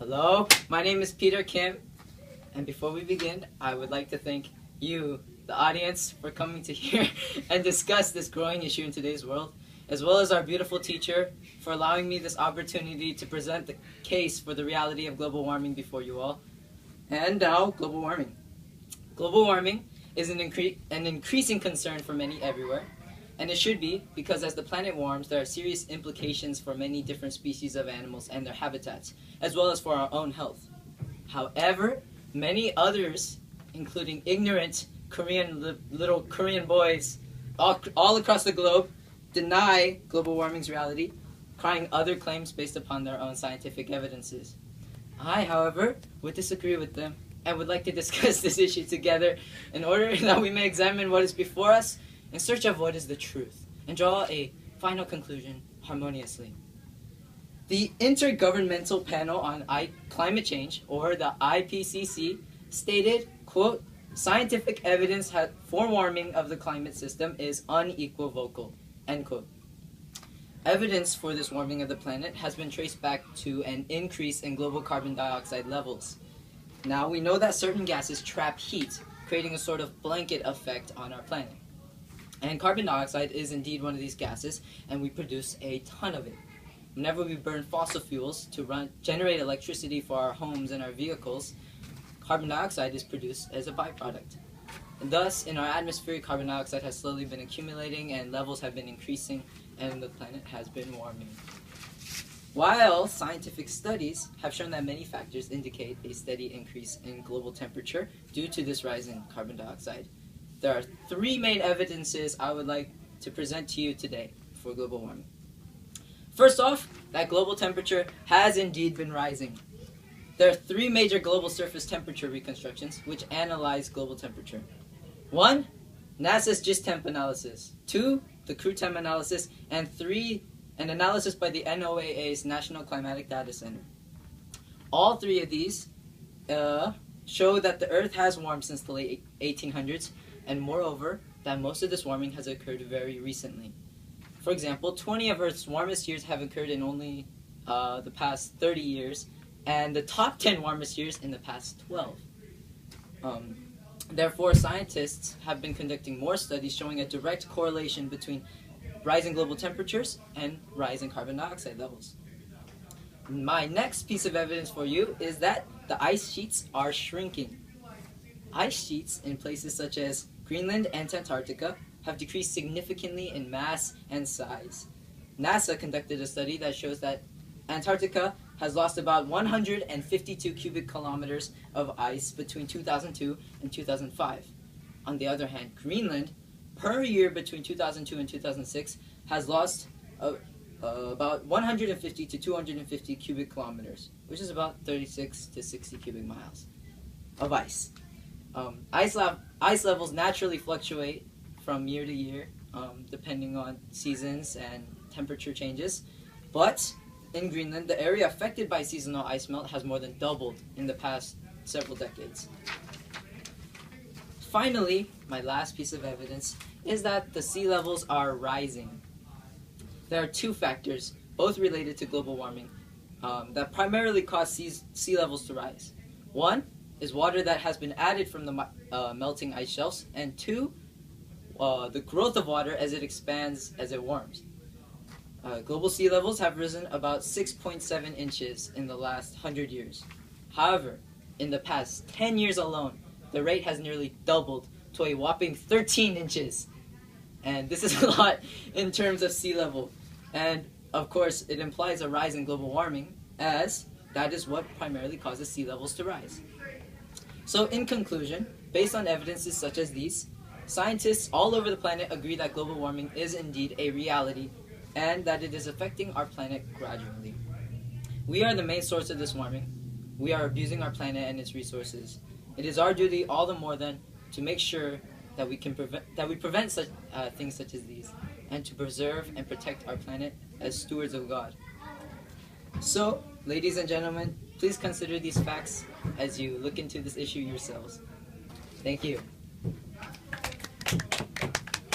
Hello, my name is Peter Kim, and before we begin, I would like to thank you, the audience, for coming to hear and discuss this growing issue in today's world, as well as our beautiful teacher for allowing me this opportunity to present the case for the reality of global warming before you all. And now, global warming. Global warming is an increasing concern for many everywhere, and it should be, because as the planet warms, there are serious implications for many different species of animals and their habitats, as well as for our own health. However, many others, including ignorant little Korean boys all across the globe, deny global warming's reality, crying other claims based upon their own scientific evidences. I, however, would disagree with them and would like to discuss this issue together in order that we may examine what is before us in search of what is the truth, and draw a final conclusion harmoniously. The Intergovernmental Panel on Climate Change, or the IPCC, stated, quote, "Scientific evidence for warming of the climate system is unequivocal," end quote. Evidence for this warming of the planet has been traced back to an increase in global carbon dioxide levels. Now, we know that certain gases trap heat, creating a sort of blanket effect on our planet. And carbon dioxide is indeed one of these gases, and we produce a ton of it. Whenever we burn fossil fuels to generate electricity for our homes and our vehicles, carbon dioxide is produced as a byproduct. And thus, in our atmosphere, carbon dioxide has slowly been accumulating, and levels have been increasing, and the planet has been warming. While scientific studies have shown that many factors indicate a steady increase in global temperature due to this rise in carbon dioxide, there are three main evidences I would like to present to you today for global warming. First off, that global temperature has indeed been rising. There are three major global surface temperature reconstructions which analyze global temperature. 1. NASA's GISTEMP analysis. 2. The CRU-TEM analysis. And 3. An analysis by the NOAA's National Climatic Data Center. All three of these show that the Earth has warmed since the late 1800s, and moreover, that most of this warming has occurred very recently. For example, 20 of Earth's warmest years have occurred in only the past 30 years, and the top 10 warmest years in the past 12. Therefore, scientists have been conducting more studies showing a direct correlation between rising global temperatures and rising carbon dioxide levels. My next piece of evidence for you is that the ice sheets are shrinking. Ice sheets in places such as Greenland and Antarctica have decreased significantly in mass and size. NASA conducted a study that shows that Antarctica has lost about 152 cubic kilometers of ice between 2002 and 2005. On the other hand, Greenland, per year between 2002 and 2006, has lost about 150 to 250 cubic kilometers, which is about 36 to 60 cubic miles of ice. Ice levels naturally fluctuate from year to year, depending on seasons and temperature changes. But in Greenland, the area affected by seasonal ice melt has more than doubled in the past several decades. Finally, my last piece of evidence is that the sea levels are rising. There are two factors, both related to global warming, that primarily cause sea levels to rise. One is water that has been added from the melting ice shelves, and two, the growth of water as it expands as it warms. Global sea levels have risen about 6.7 inches in the last 100 years. However, in the past 10 years alone, the rate has nearly doubled to a whopping 13 inches. And this is a lot in terms of sea level. And of course, it implies a rise in global warming, as that is what primarily causes sea levels to rise. So in conclusion, based on evidences such as these, scientists all over the planet agree that global warming is indeed a reality, and that it is affecting our planet gradually. We are the main source of this warming. We are abusing our planet and its resources. It is our duty all the more then to make sure that we prevent such things such as these, and to preserve and protect our planet as stewards of God. So, ladies and gentlemen, please consider these facts as you look into this issue yourselves. Thank you.